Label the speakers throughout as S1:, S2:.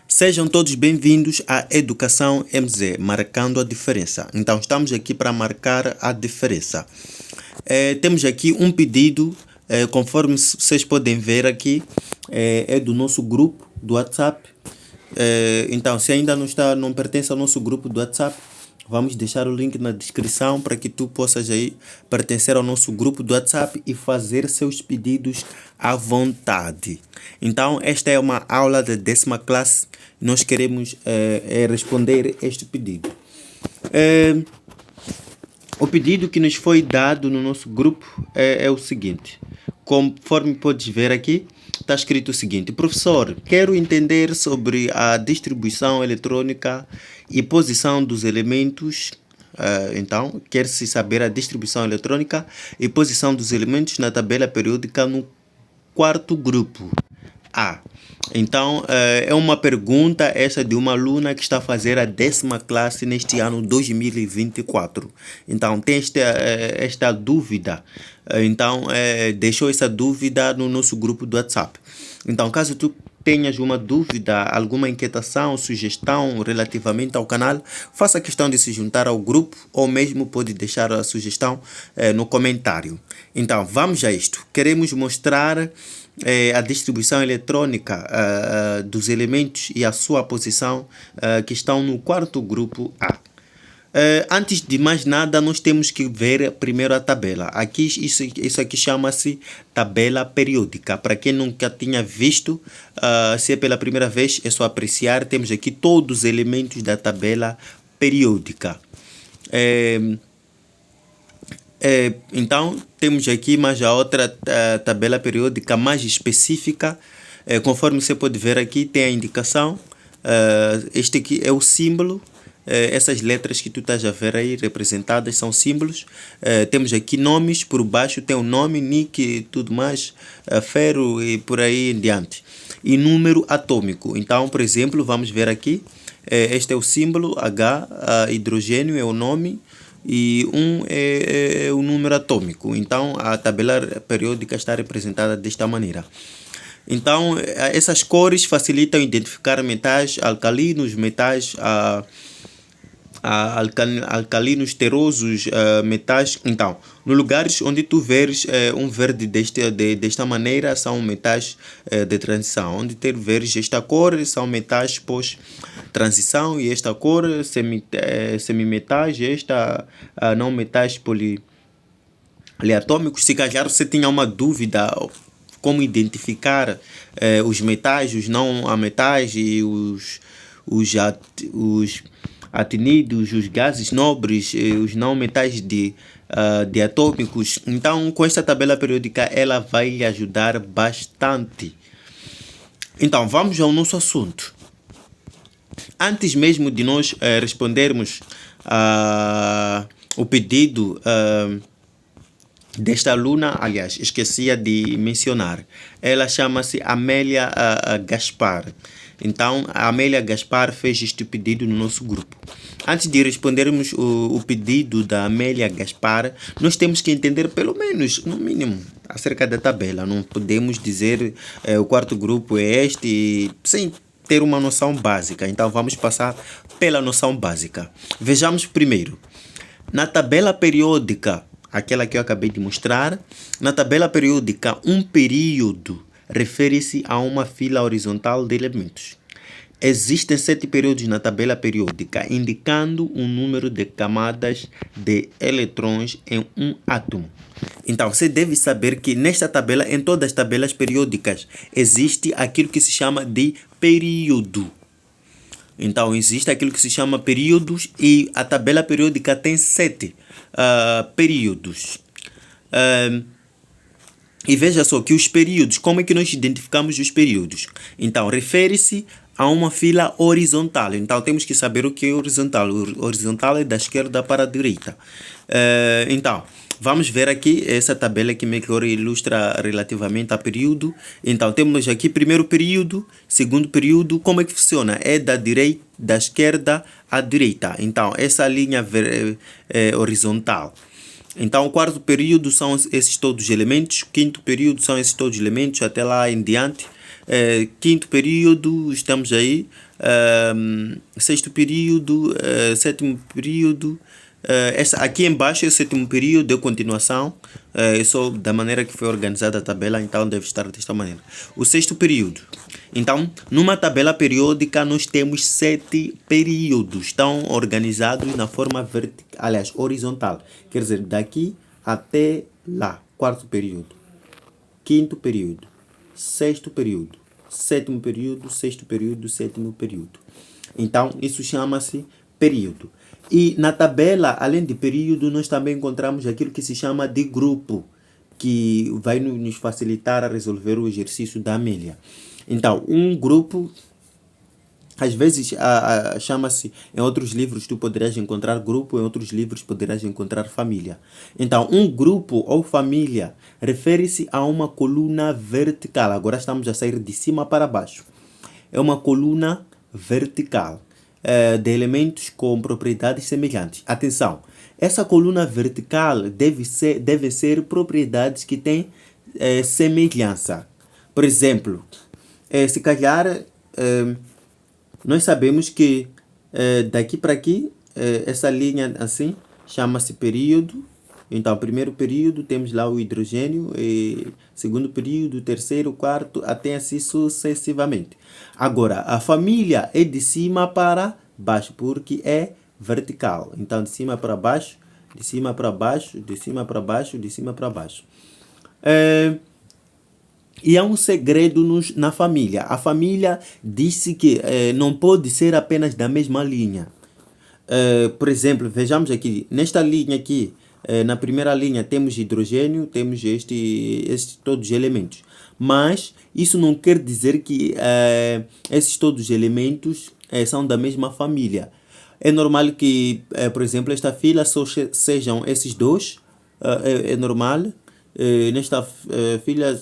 S1: Sejam todos bem-vindos à Educação MZ, marcando a diferença. Então, estamos aqui para marcar a diferença. Temos aqui um pedido, conforme vocês podem ver aqui, é do nosso grupo do WhatsApp. Então, se ainda não pertence ao nosso grupo do WhatsApp, vamos deixar o link na descrição para que tu possas aí pertencer ao nosso grupo do WhatsApp e fazer seus pedidos à vontade. Então, esta é uma aula da 10ª classe. Nós queremos responder este pedido. O pedido que nos foi dado no nosso grupo é o seguinte. Conforme podes ver aqui, está escrito o seguinte: professor, quero entender sobre a distribuição eletrônica e posição dos elementos. Então, quer-se saber a distribuição eletrônica e posição dos elementos na tabela periódica no quarto grupo A. Então, é uma pergunta essa de uma aluna que está a fazer a 10ª classe neste ano 2024. Então, tem esta dúvida. Então, deixou essa dúvida no nosso grupo do WhatsApp. Então, caso tu tenhas uma dúvida, alguma inquietação, sugestão relativamente ao canal, faça questão de se juntar ao grupo ou mesmo pode deixar a sugestão no comentário. Então, vamos a isto. Queremos mostrar a distribuição eletrônica dos elementos e a sua posição que estão no quarto grupo A. Antes de mais nada, nós temos que ver primeiro a tabela. Aqui, isso aqui chama-se tabela periódica. Para quem nunca tinha visto, se é pela primeira vez, é só apreciar. Temos aqui todos os elementos da tabela periódica. Então, temos aqui mais a outra tabela periódica mais específica. Conforme você pode ver aqui, tem a indicação. Este aqui é o símbolo. Essas letras que tu estás a ver aí representadas são símbolos. Temos aqui nomes, por baixo tem o nome, nick e tudo mais, ferro e por aí em diante. E número atômico. Então, por exemplo, vamos ver aqui. Este é o símbolo H, hidrogênio é o nome. E 1 é o número atômico. Então, a tabela periódica está representada desta maneira. Então, essas cores facilitam identificar metais alcalinos, metais alcalinos terrosos, metais. Então, nos lugares onde tu veres um verde desta maneira, são metais de transição. Onde tu veres esta cor, são metais pós-transição, e esta cor, semimetais, e esta não metais poliatômicos. Se calhar você tinha uma dúvida como identificar os metais, os não ametais e os actínidos, os gases nobres, os não metais diatômicos. Então, com esta tabela periódica, ela vai lhe ajudar bastante. Então, vamos ao nosso assunto. Antes mesmo de nós respondermos o pedido desta aluna, aliás, esquecia de mencionar, ela chama-se Amélia Gaspar. Então, a Amélia Gaspar fez este pedido no nosso grupo. Antes de respondermos o pedido da Amélia Gaspar, nós temos que entender pelo menos, no mínimo, acerca da tabela. Não podemos dizer o quarto grupo é este, sem ter uma noção básica. Então, vamos passar pela noção básica. Vejamos primeiro. Na tabela periódica, aquela que eu acabei de mostrar, na tabela periódica, um período refere-se a uma fila horizontal de elementos. Existem 7 períodos na tabela periódica, indicando um número de camadas de eletrões em um átomo. Então, você deve saber que nesta tabela, em todas as tabelas periódicas, existe aquilo que se chama de período. Então, existe aquilo que se chama períodos e a tabela periódica tem 7 períodos. E veja só que os períodos, como é que nós identificamos os períodos? Então, refere-se a uma fila horizontal. Então, temos que saber o que é horizontal. O horizontal é da esquerda para a direita. Então, vamos ver aqui essa tabela que melhor ilustra relativamente a período. Então, temos aqui primeiro período, segundo período. Como é que funciona? É da esquerda à direita. Então, essa linha é horizontal. Então, o quarto período são esses todos os elementos, o quinto período são esses todos os elementos, até lá em diante. quinto período, estamos aí. Sexto período, sétimo período. Aqui embaixo é o sétimo período, é continuação. É só da maneira que foi organizada a tabela, então deve estar desta maneira. O sexto período. Então, numa tabela periódica, nós temos 7 períodos, estão organizados na forma vertical, aliás, horizontal. Quer dizer, daqui até lá. Quarto período, quinto período, sexto período, sétimo período, sexto período, sétimo período. Então, isso chama-se período. E na tabela, além de período, nós também encontramos aquilo que se chama de grupo, que vai nos facilitar a resolver o exercício da Amélia. Então, um grupo, às vezes chama-se, em outros livros tu poderás encontrar grupo, em outros livros poderás encontrar família. Então, um grupo ou família refere-se a uma coluna vertical. Agora estamos a sair de cima para baixo. É uma coluna vertical de elementos com propriedades semelhantes. Atenção, essa coluna vertical deve ser propriedades que têm semelhança. Por exemplo, se calhar nós sabemos que daqui para aqui, essa linha assim, chama-se período. Então, primeiro período temos lá o hidrogênio, segundo período, terceiro, quarto, até assim sucessivamente. Agora, a família é de cima para baixo, porque é vertical. Então, de cima para baixo, de cima para baixo, de cima para baixo, de cima para baixo. E há um segredo na família. A família disse que não pode ser apenas da mesma linha. Por exemplo, vejamos aqui, nesta linha aqui, na primeira linha temos hidrogênio, temos todos os elementos. Mas isso não quer dizer que esses todos os elementos são da mesma família. É normal que, por exemplo, esta fila só sejam esses dois. É normal. Nesta fila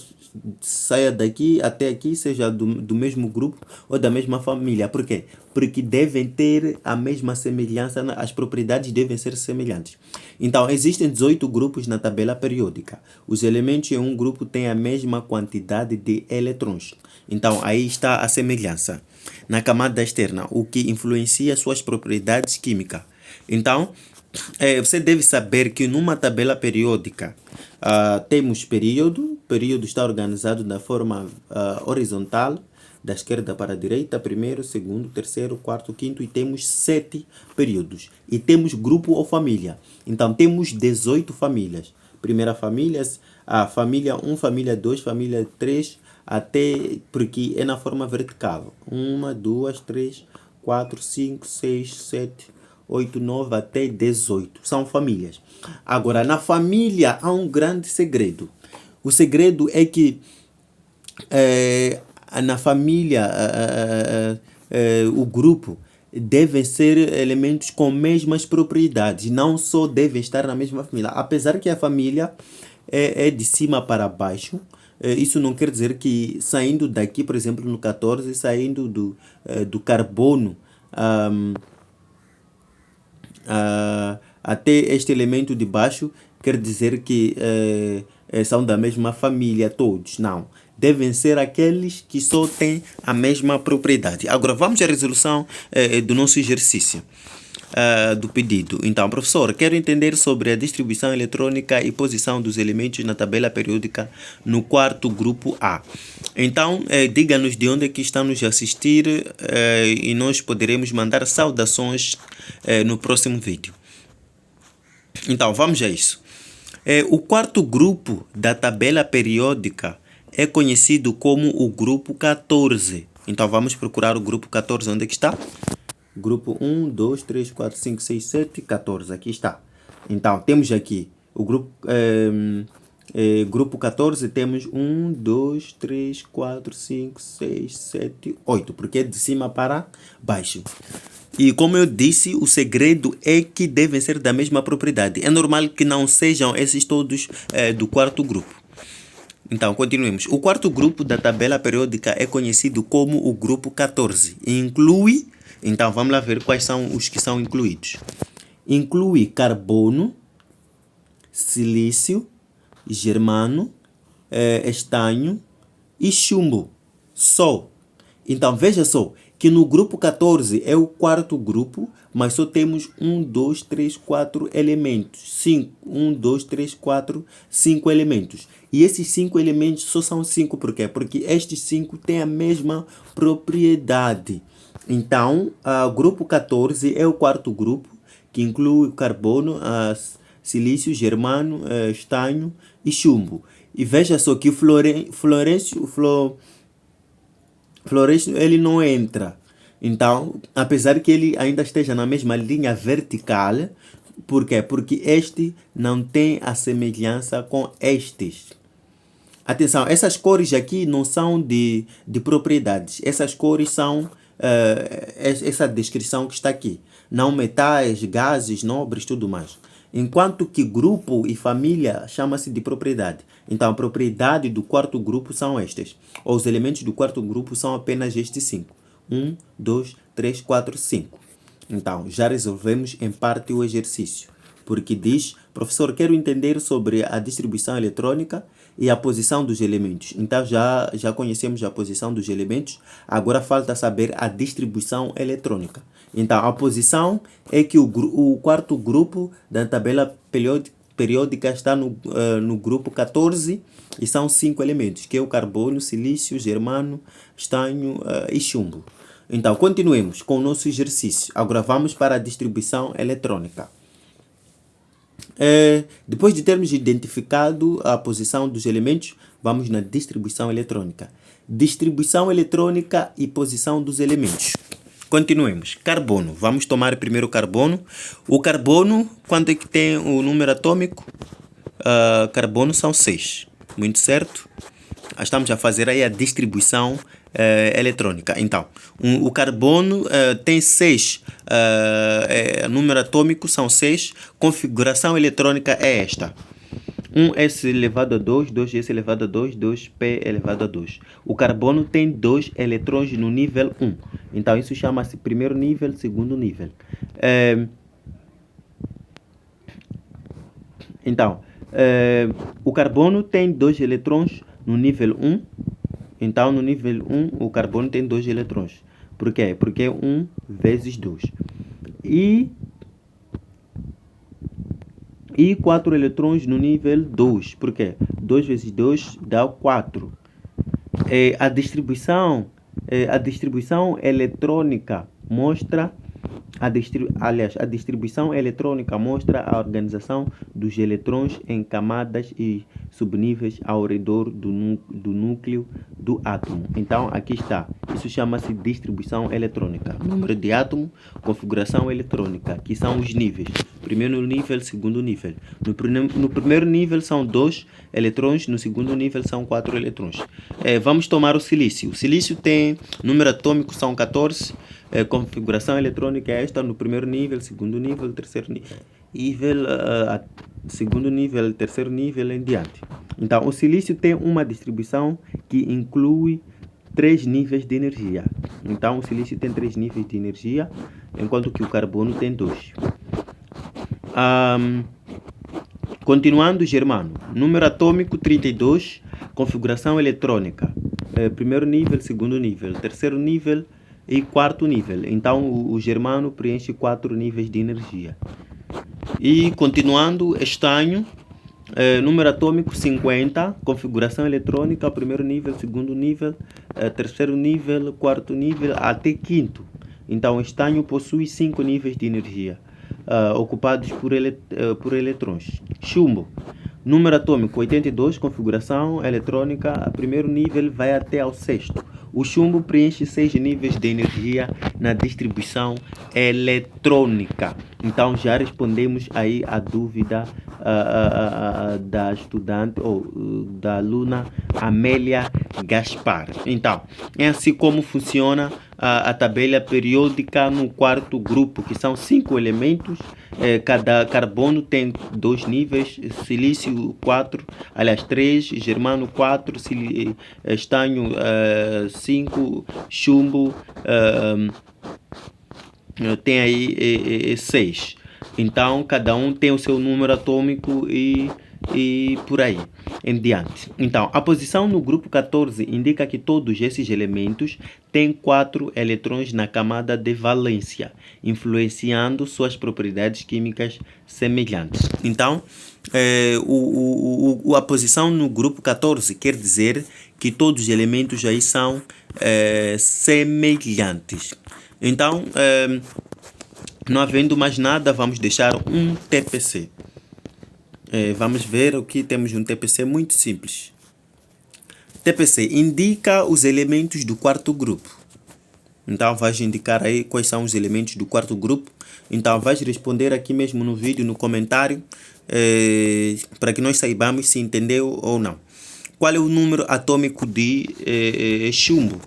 S1: saia daqui até aqui, seja do mesmo grupo ou da mesma família. Por quê? Porque devem ter a mesma semelhança, as propriedades devem ser semelhantes. Então, existem 18 grupos na tabela periódica. Os elementos em um grupo têm a mesma quantidade de elétrons. Então, aí está a semelhança. Na camada externa, o que influencia suas propriedades químicas. Então, você deve saber que numa tabela periódica temos período. Período está organizado da forma horizontal, da esquerda para a direita, primeiro, segundo, terceiro, quarto, quinto, e temos 7 períodos. E temos grupo ou família. Então, temos 18 famílias. Primeira família, a família 1, família 2, família 3, até porque é na forma vertical. 1, 2, 3, 4, 5, 6, 7, 8, 9 até 18. São famílias. Agora, na família há um grande segredo. O segredo é que na família, o grupo devem ser elementos com mesmas propriedades. Não só devem estar na mesma família. Apesar que a família é de cima para baixo, isso não quer dizer que saindo daqui, por exemplo, no 14, saindo do carbono até este elemento de baixo, quer dizer que são da mesma família todos. Não. Devem ser aqueles que só têm a mesma propriedade. Agora, vamos à resolução do nosso exercício. Do pedido. Então, professor, quero entender sobre a distribuição eletrônica e posição dos elementos na tabela periódica no quarto grupo A. Então, diga-nos de onde é que está nos assistir e nós poderemos mandar saudações no próximo vídeo. Então, vamos a isso. O quarto grupo da tabela periódica é conhecido como o grupo 14. Então, vamos procurar o grupo 14. Onde é que está? Grupo 1, 2, 3, 4, 5, 6, 7, 14. Aqui está. Então, temos aqui o grupo, grupo 14. Temos 1, 2, 3, 4, 5, 6, 7, 8. Porque é de cima para baixo. E como eu disse, o segredo é que devem ser da mesma propriedade. É normal que não sejam esses todos do quarto grupo. Então, continuemos. O quarto grupo da tabela periódica é conhecido como o grupo 14. Inclui... Então, vamos lá ver quais são os que são incluídos. Inclui carbono, silício, germano, estanho e chumbo. Só. Então, veja só, que no grupo 14 é o quarto grupo, mas só temos 1, 2, 3, 4 elementos. 5. 1, 2, 3, 4, 5 elementos. E esses 5 elementos só são 5, por quê? Porque estes 5 têm a mesma propriedade. Então, o grupo 14 é o quarto grupo, que inclui carbono, silício, germano, estanho e chumbo. E veja só que o Florescio ele não entra. Então, apesar que ele ainda esteja na mesma linha vertical, por quê? Porque este não tem a semelhança com estes. Atenção, essas cores aqui não são de propriedades. Essas cores são essa descrição que está aqui. Não metais, gases, nobres, tudo mais. Enquanto que grupo e família chama-se de propriedade. Então, a propriedade do quarto grupo são estas. Ou os elementos do quarto grupo são apenas estes 5. 1, 2, 3, 4, 5. Então, já resolvemos em parte o exercício. Porque diz, professor, quero entender sobre a distribuição eletrônica e a posição dos elementos. Então, já conhecemos a posição dos elementos. Agora falta saber a distribuição eletrônica. Então, a posição é que o quarto grupo da tabela periódica está no grupo 14 e são 5 elementos, que é o carbono, silício, germano, estanho e chumbo. Então, continuemos com o nosso exercício. Agora vamos para a distribuição eletrônica. Depois de termos identificado a posição dos elementos, vamos na distribuição eletrônica. Distribuição eletrônica e posição dos elementos. Continuemos. Carbono. Vamos tomar primeiro o carbono. O carbono, quanto é que tem o número atômico? Carbono são 6. Muito certo? Estamos a fazer aí a distribuição eletrônica. Então, o carbono tem 6. Número atômico são 6. Configuração eletrônica é esta. 1s elevado a 2, 2s elevado a 2, 2p elevado a 2. O carbono tem 2 eletrões no nível 1. Então, isso chama-se primeiro nível, segundo nível. O carbono tem 2 eletrões no nível 1. Então, no nível 1, o carbono tem 2 eletrões. Por quê? Porque é 1 vezes 2. E 4 eletrões no nível 2. Por quê? 2 vezes 2 dá 4. A distribuição eletrônica mostra a distribuição eletrônica mostra a organização dos eletrões em camadas e subníveis ao redor do núcleo do átomo. Então, aqui está. Isso chama-se distribuição eletrônica. Número de átomo, configuração eletrônica, que são os níveis. Primeiro nível, segundo nível. No primeiro nível são 2 eletrões, no segundo nível são 4 eletrões. Vamos tomar o silício. O silício tem número atômico, são 14. Configuração eletrônica é esta no primeiro nível, segundo nível, terceiro nível, segundo nível, terceiro nível em diante. Então, o silício tem uma distribuição que inclui 3 níveis de energia. Então, o silício tem 3 níveis de energia, enquanto que o carbono tem 2. Continuando, germano. Número atômico 32, configuração eletrônica. Primeiro nível, segundo nível, terceiro nível e quarto nível. Então, o germano preenche 4 níveis de energia. E continuando, estanho, número atômico 50, configuração eletrônica, primeiro nível, segundo nível, terceiro nível, quarto nível, até quinto. Então, estanho possui 5 níveis de energia, ocupados por eletrões. Chumbo, número atômico 82, configuração eletrônica, primeiro nível vai até ao sexto. O chumbo preenche 6 níveis de energia na distribuição eletrônica. Então, já respondemos aí a dúvida da estudante ou da aluna Amélia Gaspar. Então, é assim como funciona a tabela periódica no quarto grupo, que são 5 elementos. Cada carbono tem 2 níveis, silício 4, aliás 3, germano 4, estanho 5, chumbo tem aí 6. Então, cada um tem o seu número atômico e por aí. em diante. Então, a posição no grupo 14 indica que todos esses elementos têm 4 eletrões na camada de valência, influenciando suas propriedades químicas semelhantes. Então, a posição no grupo 14 quer dizer que todos os elementos aí são semelhantes. Então, não havendo mais nada, vamos deixar um TPC. Vamos ver o que temos no TPC muito simples. TPC indica os elementos do quarto grupo. Então, vais indicar aí quais são os elementos do quarto grupo. Então, vais responder aqui mesmo no vídeo, no comentário, para que nós saibamos se entendeu ou não. Qual é o número atômico de chumbo?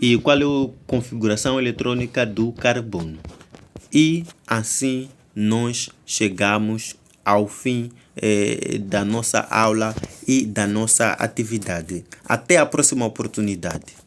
S1: E qual é a configuração eletrônica do carbono? E assim nós chegamos ao fim da nossa aula e da nossa atividade. Até a próxima oportunidade.